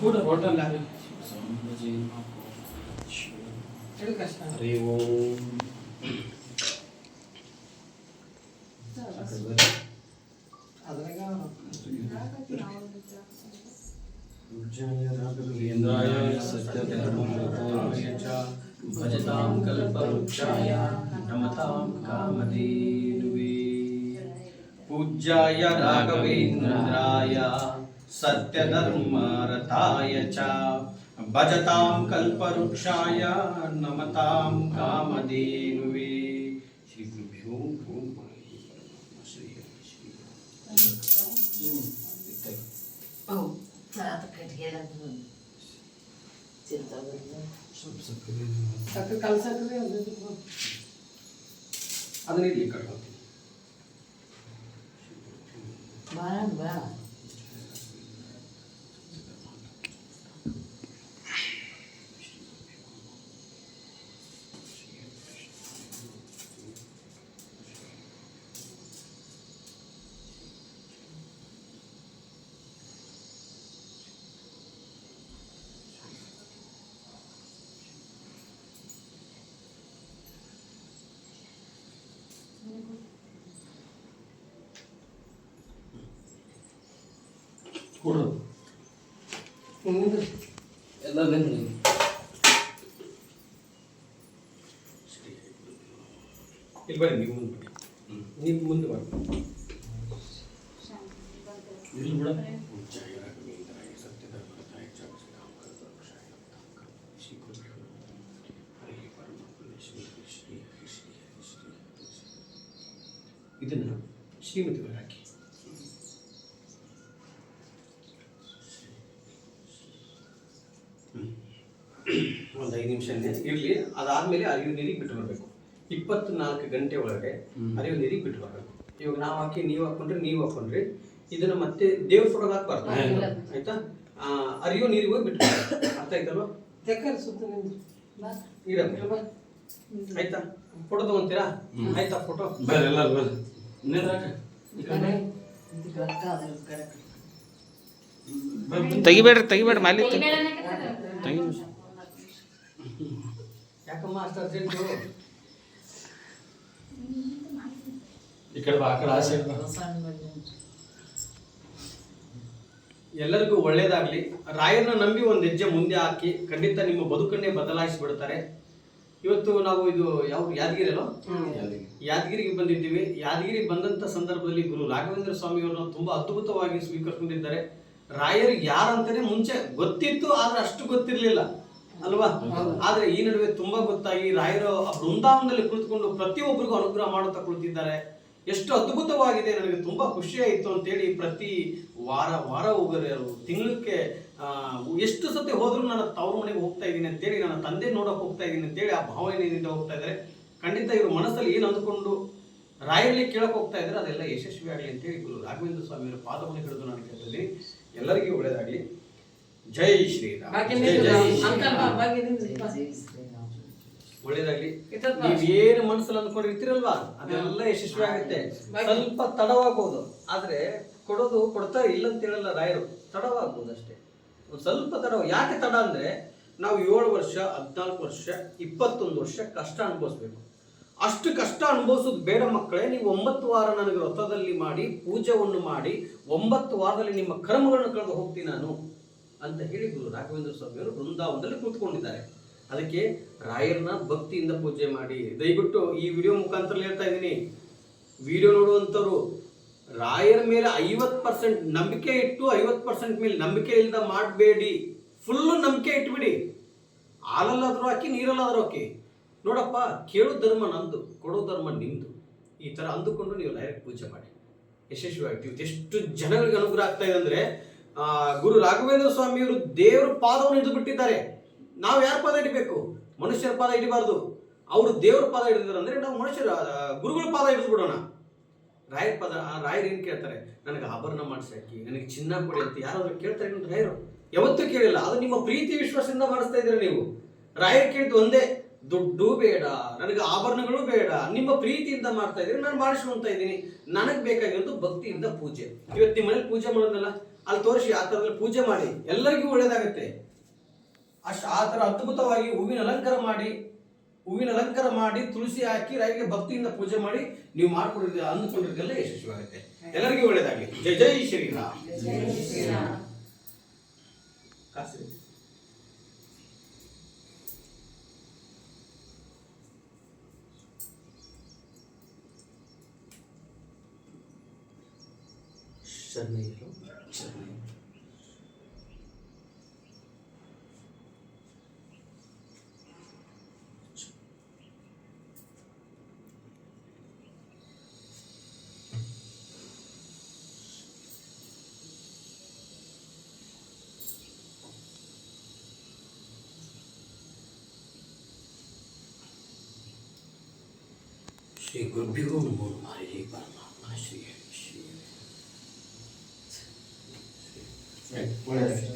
ಕೂಡ ಹೋಟೆಲ್ ಹರಿ ಓಂ. ಪೂಜ್ಯಾಯ ರಾಘವೇಂದ್ರಾಯ ಸತ್ಯಧರ್ಮರತಾಯ ಚ ಭಜತಾಂ ಕಲ್ಪವೃಕ್ಷಾಯ ನಮತಾಂ ಕಾಮಧೇನುವೇ. ಪೂಜ್ಯಾಯ ರಾಘವೇಂದ್ರಾಯ ಸತ್ಯಧರ್ಮರತಾಯ ಚ ಭಜತಾಂ ಕಲ್ಪವೃಕ್ಷಾಯ ನಮತಾಂ ಕಾಮಧೇನುವೇ. ಶ್ರೀ ಗುರುಭ್ಯೋ ನಮಃ. ಶ್ರೀ ಅದನ್ನ ಇಲ್ಲಿ ಕಟ್ಕೊಳ್ತೀನಿ. ಕೊಡು ಎಲ್ಲ ನೆನ್ನೆ ಇಲ್ಲಿ ಬನ್ನಿ. ನೀವು ಮುಂದೆ ಬನ್ನಿ. ನೀವು ಮುಂದೆ ಬನ್ನಿ. ಇಲ್ಲಿ ಬಿಡ. ಪೂಜ್ಯಾಯ ರಾಘವೇಂದ್ರಾಯ ಸತ್ಯಧರ್ಮರತಾಯ ಚ ಭಜತಾಂ ಕಲ್ಪವೃಕ್ಷಾಯ ನಮತಾಂ ಕಾಮಧೇನುವೇ. ಶ್ರೀ ಗುರುಭ್ಯೋ ನಮಃ. ಹರಿ ಪರಮಾತ್ಮನೇ ಶ್ರೀ ಹರಿ ಶ್ರೀ ಹರಿ ಶ್ರೀ ಹರಿ. ಇದನ್ನು ಶ್ರೀಮತಿ ಅವರ ಹಾಕಿ. ಒಂದು 5 ನಿಮಿಷ ಇರಲಿ. ಅದಾದಮೇಲೆ ಅರಿವು ನೀರಿಗೆ ಬಿಟ್ಟು ಬರಬೇಕು. 24 ಗಂಟೆ ಒಳಗೆ ಅರಿವು ನೀರಿಗೆ ಬಿಟ್ಟು ಬರಬೇಕು. ಇವಾಗ ನಾವು ಹಾಕಿ ನೀವು ಹಾಕೊಂಡ್ರಿ ಇದನ್ನ ಮತ್ತೆ ದೇವ್ರ ಫೋಟೋಗೆ ಹಾಕ್ಬಾರ್ದು. ಆಯ್ತಾ? ಅರಿವು ನೀರಿಗೆ ಹೋಗಿ ಬಿಟ್ಟು ಅರ್ಥ ಆಯ್ತಲ್ವ? ಆಯ್ತಾ? ಫೋಟೋ ತಗೊಂತೀರಾ? ಆಯ್ತಾ? ಫೋಟೋ ತೆಗಿಬೇಡ್ರಿ ಮಾಲಿ ಯಾಕಮ್ಮ ಅಷ್ಟು ಅರ್ಜೆಂಟು? ಈ ಕಡೆ ಬಾ, ಆ ಕಡೆ ಆಸೆ ಎಲ್ಲರಿಗೂ ಒಳ್ಳೇದಾಗ್ಲಿ. ರಾಯರನ್ನ ನಂಬಿ ಒಂದು ಹೆಜ್ಜೆ ಮುಂದೆ ಹಾಕಿ ಖಂಡಿತ ನಿಮ್ಮ ಬದುಕನ್ನೇ ಬದಲಾಯಿಸಿ ಬಿಡ್ತಾರೆ. ಇವತ್ತು ನಾವು ಇದು ಯಾವ ಯಾದಗಿರಿ ಅಲ್ಲೋ, ಯಾದಗಿರಿಗೆ ಬಂದಿದ್ದೀವಿ. ಯಾದಗಿರಿಗೆ ಬಂದಂತ ಸಂದರ್ಭದಲ್ಲಿ ಗುರು ರಾಘವೇಂದ್ರ ಸ್ವಾಮಿಯವ್ರನ್ನ ತುಂಬಾ ಅದ್ಭುತವಾಗಿ ಸ್ವೀಕರಿಸಿಕೊಂಡಿದ್ದಾರೆ. ರಾಯರಿಗೆ ಯಾರಂತಾನೆ ಮುಂಚೆ ಗೊತ್ತಿತ್ತು, ಆದ್ರೆ ಅಷ್ಟು ಗೊತ್ತಿರ್ಲಿಲ್ಲ ಅಲ್ವಾ? ಆದ್ರೆ ಈ ನಡುವೆ ತುಂಬಾ ಗೊತ್ತಾಗಿ ರಾಯರು ಬೃಂದಾವನದಲ್ಲಿ ಕುಳಿತುಕೊಂಡು ಪ್ರತಿಯೊಬ್ಬರಿಗೂ ಅನುಗ್ರಹ ಮಾಡುತ್ತಾ ಕುಳಿತಿದ್ದಾರೆ. ಎಷ್ಟು ಅದ್ಭುತವಾಗಿದೆ, ನನಗೆ ತುಂಬಾ ಖುಷಿ ಆಯಿತು ಅಂತೇಳಿ ಪ್ರತಿ ವಾರ ಹೋಗೋರು, ತಿಂಗಳಕ್ಕೆ ಎಷ್ಟು ಸತಿ ಹೋದ್ರು ನನ್ನ ತವ್ರ ಮನೆಗೆ ಹೋಗ್ತಾ ಇದ್ದೀನಿ ಅಂತೇಳಿ, ನನ್ನ ತಂದೆ ನೋಡಕ್ ಹೋಗ್ತಾ ಇದ್ದೀನಿ ಅಂತೇಳಿ ಆ ಭಾವನೆಯಿಂದ ಹೋಗ್ತಾ ಇದ್ದಾರೆ. ಖಂಡಿತ ಇವರು ಮನಸ್ಸಲ್ಲಿ ಏನು ಅಂದುಕೊಂಡು ರಾಯರಲ್ಲಿ ಕೇಳಕ್ ಹೋಗ್ತಾ ಇದ್ದಾರೆ ಅದೆಲ್ಲ ಯಶಸ್ವಿ ಆಗಲಿ ಅಂತೇಳಿ ಗುರು ರಾಘವೇಂದ್ರ ಸ್ವಾಮಿಯವರ ಪಾದವನ್ನು ಹಿಡಿದು ನಾನು ಕೇಳ್ತಿದ್ದೀನಿ. ಎಲ್ಲರಿಗೂ ಒಳ್ಳೆಯದಾಗಲಿ. ಜೈ ಶ್ರೀರಾಮ್. ಒಳ್ಳೇದಾಗ್ಲಿ. ನೀವೇನು ಮನಸ್ಸಲ್ಲಿ ಅಂದ್ಕೊಂಡಿರ್ತೀರಲ್ವಾ ಅದೆಲ್ಲ ಯಶಸ್ವಿ ಆಗುತ್ತೆ. ಸ್ವಲ್ಪ ತಡವಾಗಬಹುದು, ಆದ್ರೆ ಕೊಡ್ತಾರೆ ಇಲ್ಲ ಅಂತ ಹೇಳಲ್ಲ ರಾಯರು. ತಡವಾಗಬಹುದು ಅಷ್ಟೇ, ಒಂದು ಸ್ವಲ್ಪ ತಡ. ಯಾಕೆ ತಡ ಅಂದ್ರೆ ನಾವು 7 ವರ್ಷ 14 ವರ್ಷ 21 ವರ್ಷ ಕಷ್ಟ ಅನುಭವಿಸ್ಬೇಕು. ಅಷ್ಟು ಕಷ್ಟ ಅನುಭವಿಸೋದು ಬೇಡ ಮಕ್ಕಳೇ. ನೀವು 9 ವಾರ ನನಗೆ ವ್ರತದಲ್ಲಿ ಮಾಡಿ ಪೂಜೆಯನ್ನು ಮಾಡಿ 9 ವಾರದಲ್ಲಿ ನಿಮ್ಮ ಕರ್ಮಗಳನ್ನು ಕಳೆದು ಹೋಗ್ತೀನಿ ನಾನು ಅಂತ ಹೇಳಿ ಗುರು ರಾಘವೇಂದ್ರ ಸ್ವಾಮಿಯವರು ಬೃಂದಾವನದಲ್ಲಿ ಕೂತ್ಕೊಂಡಿದ್ದಾರೆ. ಅದಕ್ಕೆ ರಾಯರನ್ನ ಭಕ್ತಿಯಿಂದ ಪೂಜೆ ಮಾಡಿ. ದಯವಿಟ್ಟು ಈ ವಿಡಿಯೋ ಮುಖಾಂತರ ಹೇಳ್ತಾ ಇದ್ದೀನಿ, ವಿಡಿಯೋ ನೋಡುವಂಥವ್ರು ರಾಯರ ಮೇಲೆ 50% ನಂಬಿಕೆ ಇಟ್ಟು 50% ಮೇಲೆ ನಂಬಿಕೆ ಇಲ್ಲದ ಮಾಡಬೇಡಿ. ಫುಲ್ಲು ನಂಬಿಕೆ ಇಟ್ಬಿಡಿ. ಹಾಲಲ್ಲಾದ್ರೂ ಹಾಕಿ ನೀರಲ್ಲಾದ್ರೂ ಹಾಕಿ. ನೋಡಪ್ಪ, ಕೇಳೋ ಧರ್ಮ ನಂದು, ಕೊಡೋ ಧರ್ಮ ನಿಮ್ದು. ಈ ತರ ಅಂದುಕೊಂಡು ನೀವು ರಾಯರ ಪೂಜೆ ಮಾಡಿ ಯಶಸ್ವಿ ಆಗ್ತೀವಿ. ಎಷ್ಟು ಜನಗಳಿಗೆ ಅನುಗ್ರಹ ಆಗ್ತಾ ಇದೆ ಅಂದ್ರೆ ಗುರು ರಾಘವೇಂದ್ರ ಸ್ವಾಮಿಯವರು ದೇವರ ಪಾದವನ್ನು ಹಿಡಿದು ಬಿಟ್ಟಿದ್ದಾರೆ. ನಾವು ಯಾರ ಪಾದ ಹಿಡಿಬೇಕು? ಮನುಷ್ಯರ ಪಾದ ಹಿಡಿಬಾರ್ದು. ಅವರು ದೇವರ ಪಾದ ಹಿಡಿದಾರೆ ಅಂದ್ರೆ ನಾವು ಮನುಷ್ಯರ ಗುರುಗಳ ಪಾದ ಹಿಡಿದು ಬಿಡೋಣ. ರಾಯರ ಪಾದ. ರಾಯರು ಏನ್ ಕೇಳ್ತಾರೆ? ನನಗೆ ಆಭರಣ ಮಾಡಿಸಾಕಿ, ನನಗೆ ಚಿನ್ನ ಕೊಡಿ ಅಂತ ಯಾರಾದ್ರೂ ಕೇಳ್ತಾರೆ? ರಾಯರು ಯಾವತ್ತೂ ಕೇಳಿಲ್ಲ. ಅದು ನಿಮ್ಮ ಪ್ರೀತಿ ವಿಶ್ವಾಸದಿಂದ ಮಾಡಿಸ್ತಾ ಇದ್ದೀರಾ ನೀವು. ರಾಯರು ಕೇಳಿದ್ದು ಒಂದೇ, ದುಡ್ಡು ಬೇಡ, ನನಗೆ ಆಭರಣಗಳು ಬೇಡ, ನಿಮ್ಮ ಪ್ರೀತಿಯಿಂದ ಮಾಡ್ತಾ ಇದ್ದೀರಿ, ನಾನು ಮಾಡಿಸುವಂತ ಇದ್ದೀನಿ. ನನಗೆ ಬೇಕಾಗಿರೋದು ಭಕ್ತಿಯಿಂದ ಪೂಜೆ. ಇವತ್ತು ನಿಮ್ಮ ಮನೇಲಿ ಪೂಜೆ ಮಾಡೋದಲ್ಲ, ಅಲ್ಲಿ ತೋರಿಸಿ ಆ ಥರದಲ್ಲಿ ಪೂಜೆ ಮಾಡಿ ಎಲ್ಲರಿಗೂ ಒಳ್ಳೇದಾಗುತ್ತೆ. ಅಷ್ಟು ಆ ಥರ ಅದ್ಭುತವಾಗಿ ಹೂವಿನ ಅಲಂಕಾರ ಮಾಡಿ ತುಳಸಿ ಹಾಕಿ ರಾಯಿಗೆ ಭಕ್ತಿಯಿಂದ ಪೂಜೆ ಮಾಡಿ ನೀವು ಮಾಡ್ಕೊಂಡಿದ್ದ ಅಂದ್ಕೊಂಡಿದ್ದೆಲ್ಲ ಯಶಸ್ವಿಯಾಗುತ್ತೆ. ಎಲ್ಲರಿಗೂ ಒಳ್ಳೇದಾಗಲಿ. ಜೈ ಜೈ ಶ್ರೀರಾಮ್. ಕಾಸು ಶರಣಯ್ಯರು ಶ್ರೀ ಗುರುಭ್ಯೋ ನಮೋ ನಮಃ. ಹರಿ ಪರಮಾತ್ಮ ಶ್ರೀ ಒಳ್ಳೆಯದು.